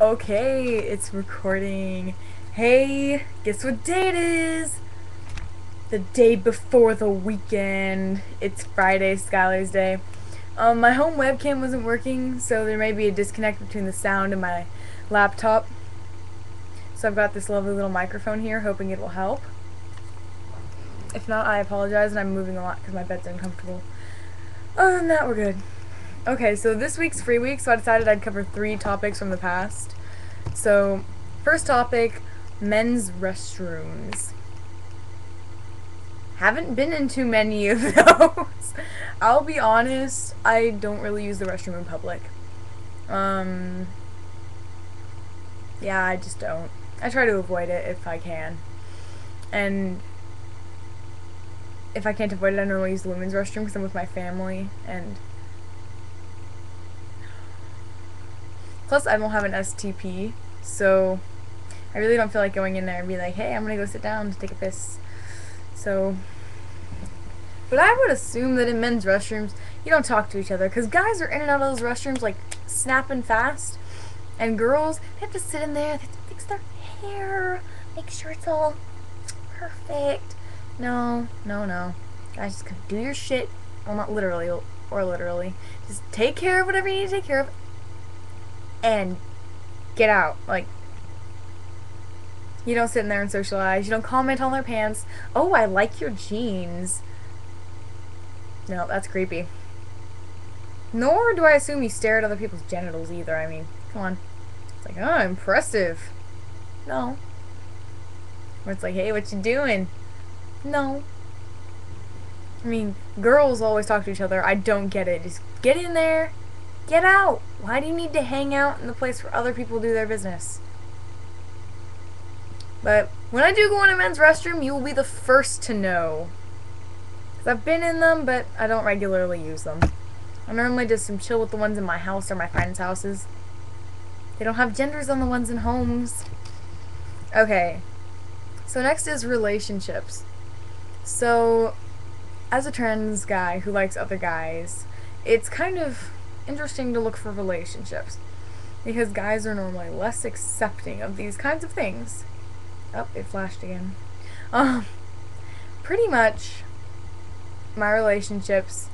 Okay, it's recording. Hey, guess what day it is? The day before the weekend. It's Friday, Skylar's Day. My home webcam wasn't working, so there may be a disconnect between the sound and my laptop. So I've got this lovely little microphone here, hoping it will help. If not, I apologize, and I'm moving a lot because my bed's uncomfortable. Other than that, we're good. Okay, so this week's free week, so I decided I'd cover 3 topics from the past. So, first topic, men's restrooms. Haven't been in too many of those. I'll be honest, I don't really use the restroom in public. Yeah, I just don't. I try to avoid it if I can. And if I can't avoid it, I normally use the women's restroom because I'm with my family, and plus I don't have an STP, so I really don't feel like going in there and be like, hey, I'm gonna go sit down to take a piss. So, but I would assume that in men's restrooms, you don't talk to each other, because guys are in and out of those restrooms like snapping fast, and girls, they have to sit in there, they have to fix their hair, make sure it's all perfect. No, no, no. Guys, just do your shit. Well, not literally, or literally. Just take care of whatever you need to take care of, and get out. Like, you don't sit in there and socialize. You don't comment on their pants. Oh, I like your jeans. No, that's creepy. Nor do I assume you stare at other people's genitals either. I mean, come on. It's like, oh, impressive. No. Or it's like, hey, what you doing? No. I mean, girls always talk to each other. I don't get it. Just get in there. Get out. Why do you need to hang out in the place where other people do their business? But when I do go in a men's restroom, you will be the first to know. Because I've been in them, but I don't regularly use them. I normally just chill with the ones in my house or my friends' houses. They don't have genders on the ones in homes. Okay. So next is relationships. So, as a trans guy who likes other guys, it's kind of interesting to look for relationships. Because guys are normally less accepting of these kinds of things. Oh, it flashed again. Pretty much, my relationships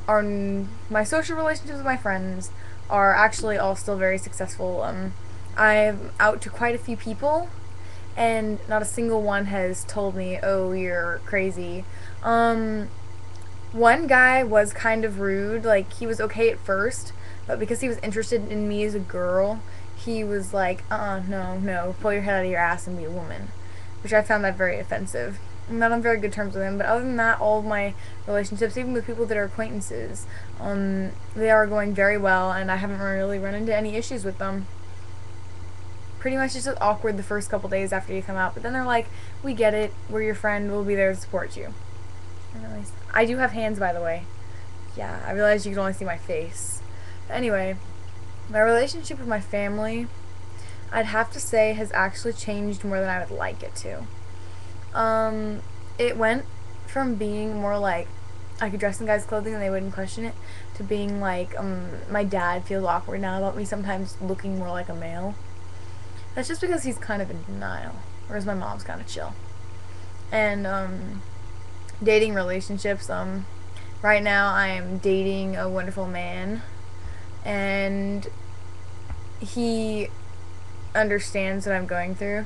are, my social relationships with my friends are actually all still very successful. I'm out to quite a few people, and not a single one has told me, oh, you're crazy. One guy was kind of rude, like, he was okay at first, but because he was interested in me as a girl, he was like, no, pull your head out of your ass and be a woman. Which I found that very offensive. I'm not on very good terms with him, but other than that, all of my relationships, even with people that are acquaintances, they are going very well, and I haven't really run into any issues with them. Pretty much it's just awkward the first couple days after you come out, but then they're like, we get it, we're your friend, we'll be there to support you. I do have hands, by the way. Yeah, I realized you could only see my face. But anyway, my relationship with my family, I'd have to say, has actually changed more than I would like it to. It went from being more like I could dress in guys' clothing and they wouldn't question it, to being like, my dad feels awkward now about me sometimes looking more like a male. That's just because he's kind of in denial, whereas my mom's kind of chill. And, dating relationships, right now I am dating a wonderful man, and he understands what I'm going through,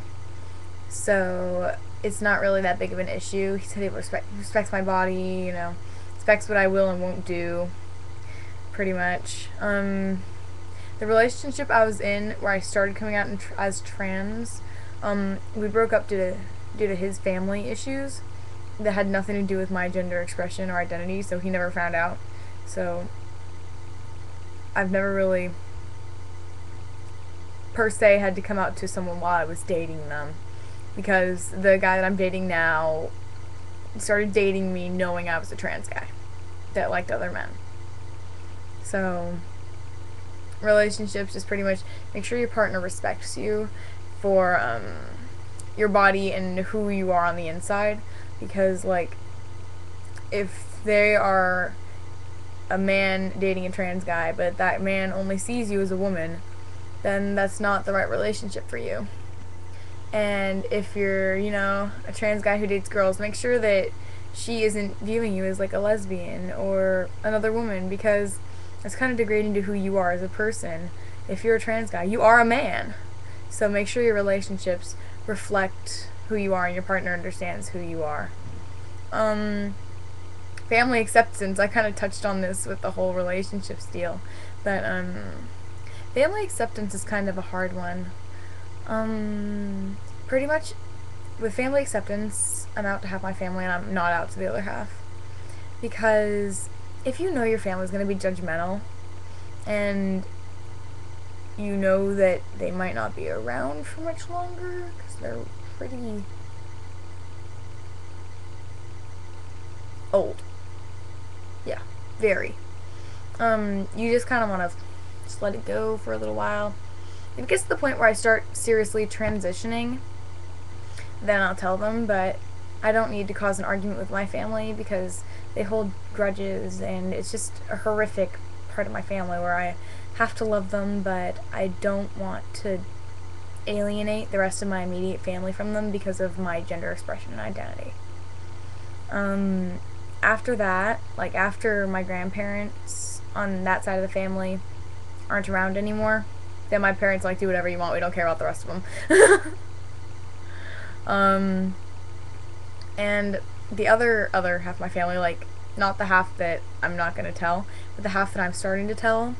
so it's not really that big of an issue. He said he respects my body, you know, respects what I will and won't do, pretty much. The relationship I was in, where I started coming out as trans, we broke up due to his family issues that had nothing to do with my gender expression or identity, so he never found out. So I've never really per se had to come out to someone while I was dating them, because the guy that I'm dating now started dating me knowing I was a trans guy that liked other men. So relationships is pretty much make sure your partner respects you for your body and who you are on the inside, because like if they are a man dating a trans guy but that man only sees you as a woman, then that's not the right relationship for you. And if you're, a trans guy who dates girls, make sure that she isn't viewing you as like a lesbian or another woman, because it's kind of degrading to who you are as a person. If you're a trans guy, you are a man. So make sure your relationships reflect who you are and your partner understands who you are. Family acceptance, I kind of touched on this with the whole relationships deal, but family acceptance is kind of a hard one. Pretty much with family acceptance, I'm out to half my family and I'm not out to the other half. Because if you know your family's going to be judgmental and you know that they might not be around for much longer because they're pretty old. Yeah, very. You just kind of want to just let it go for a little while. If it gets to the point where I start seriously transitioning, then I'll tell them, but I don't need to cause an argument with my family because they hold grudges and it's just a horrific part of my family where I have to love them, but I don't want to alienate the rest of my immediate family from them because of my gender expression and identity. After that, like after my grandparents on that side of the family aren't around anymore, then my parents like, do whatever you want, we don't care about the rest of them. And the other half of my family, like, not the half that I'm not going to tell, but the half that I'm starting to tell,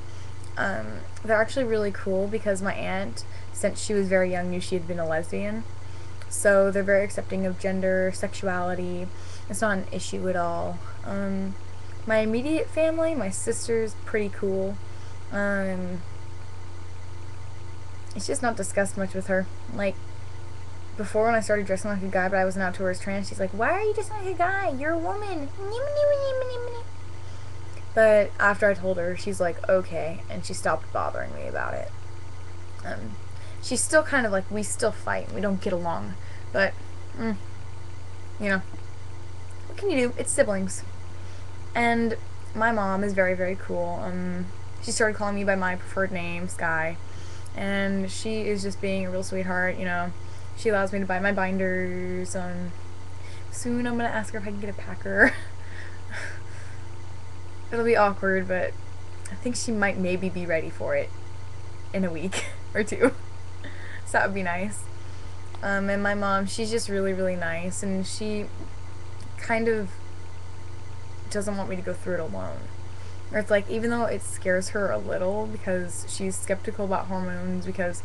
they're actually really cool because my aunt, since she was very young, knew she had been a lesbian. So they're very accepting of gender, sexuality. It's not an issue at all. My immediate family, my sister's pretty cool. It's just not discussed much with her. Like, before when I started dressing like a guy but I wasn't out to her as trans, she's like, why are you dressing like a guy? You're a woman. But after I told her, she's like, okay, and she stopped bothering me about it. She's still kind of like, we still fight, we don't get along, but, what can you do? It's siblings. And my mom is very, very cool. She started calling me by my preferred name, Sky, and she is just being a real sweetheart, She allows me to buy my binders. Soon I'm going to ask her if I can get a packer. It'll be awkward, but I think she might maybe be ready for it in a week or two. So that would be nice. And my mom, she's just really, really nice, and she kind of doesn't want me to go through it alone. Or it's like, even though it scares her a little because she's skeptical about hormones, because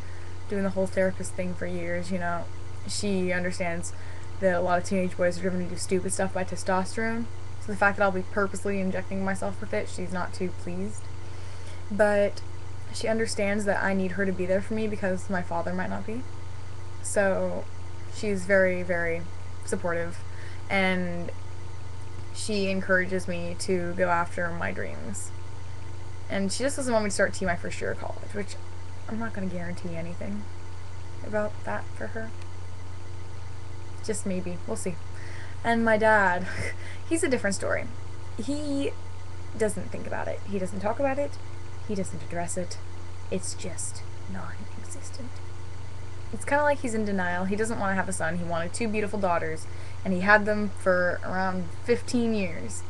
doing the whole therapist thing for years, she understands that a lot of teenage boys are driven to do stupid stuff by testosterone. So the fact that I'll be purposely injecting myself with it, she's not too pleased. But she understands that I need her to be there for me because my father might not be. So she's very, very supportive, and she encourages me to go after my dreams. And she just doesn't want me to start T my first year of college, which I'm not going to guarantee anything about that for her. Just maybe. We'll see. And my dad, he's a different story. He doesn't think about it. He doesn't talk about it. He doesn't address it. It's just non-existent. It's kind of like he's in denial. He doesn't want to have a son. He wanted 2 beautiful daughters, and he had them for around 15 years.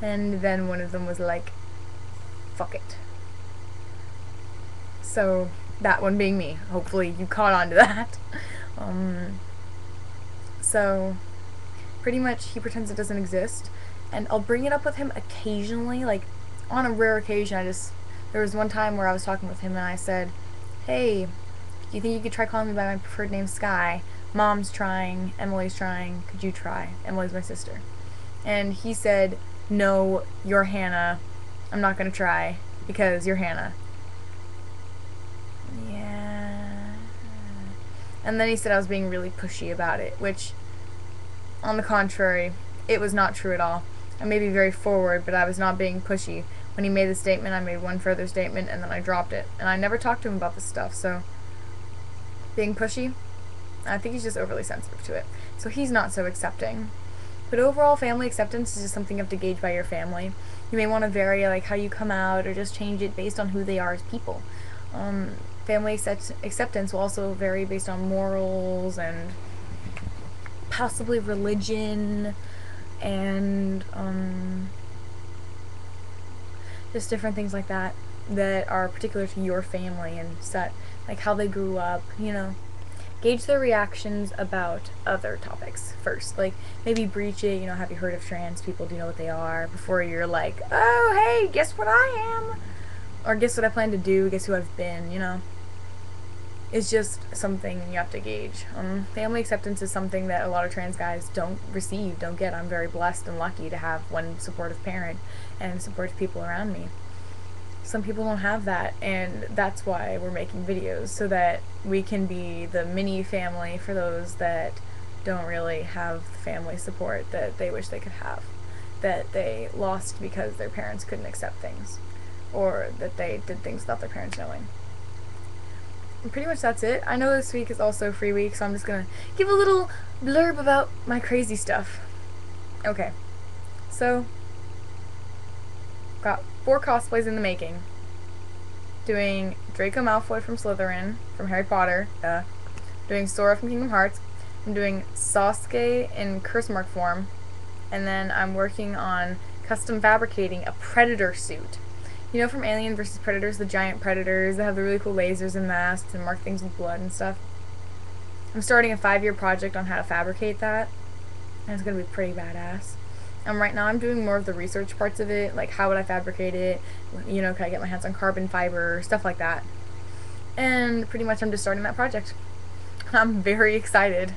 And then one of them was like, fuck it. So, that one being me. Hopefully you caught on to that. So, pretty much he pretends it doesn't exist, and I'll bring it up with him occasionally, like, on a rare occasion. There was one time where I was talking with him and I said, hey, do you think you could try calling me by my preferred name, Sky? Mom's trying, Emily's trying, could you try? Emily's my sister. And he said, no, you're Hannah. I'm not gonna try, because you're Hannah. Yeah. And then he said I was being really pushy about it, which, on the contrary, it was not true at all. I may be very forward, but I was not being pushy. When he made the statement, I made one further statement, and then I dropped it. And I never talked to him about this stuff, so being pushy, I think he's just overly sensitive to it. So he's not so accepting. But overall, family acceptance is just something you have to gauge by your family. You may want to vary, like, how you come out, or just change it based on who they are as people. family acceptance will also vary based on morals and possibly religion and just different things like that that are particular to your family and set, like how they grew up, you know. Gauge their reactions about other topics first. Like, maybe breach it, you know, have you heard of trans people? Do you know what they are? Before you're like, oh, hey, guess what I am? Or guess what I plan to do? Guess who I've been, you know? It's just something you have to gauge. Family acceptance is something that a lot of trans guys don't receive, don't get. I'm very blessed and lucky to have one supportive parent and supportive people around me. Some people don't have that, and that's why we're making videos, so that we can be the mini family for those that don't really have family support that they wish they could have, that they lost because their parents couldn't accept things, or that they did things without their parents knowing. And pretty much that's it. I know this week is also free week, so I'm just gonna give a little blurb about my crazy stuff. Okay, so got 4 cosplays in the making. Doing Draco Malfoy from Slytherin, from Harry Potter, doing Sora from Kingdom Hearts. I'm doing Sasuke in curse mark form, and then I'm working on custom fabricating a predator suit. You know, from Alien vs. Predators, the giant predators that have the really cool lasers and masks and mark things with blood and stuff. I'm starting a 5-year project on how to fabricate that, and it's gonna be pretty badass. Right now I'm doing more of the research parts of it, like how would I fabricate it, you know, can I get my hands on carbon fiber, stuff like that. And pretty much I'm just starting that project. I'm very excited.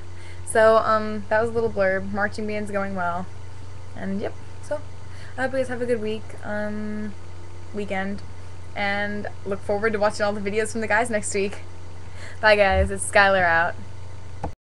So, that was a little blurb. Marching band's going well. And yep, so I hope you guys have a good weekend, and look forward to watching all the videos from the guys next week. Bye guys, it's Skylar out.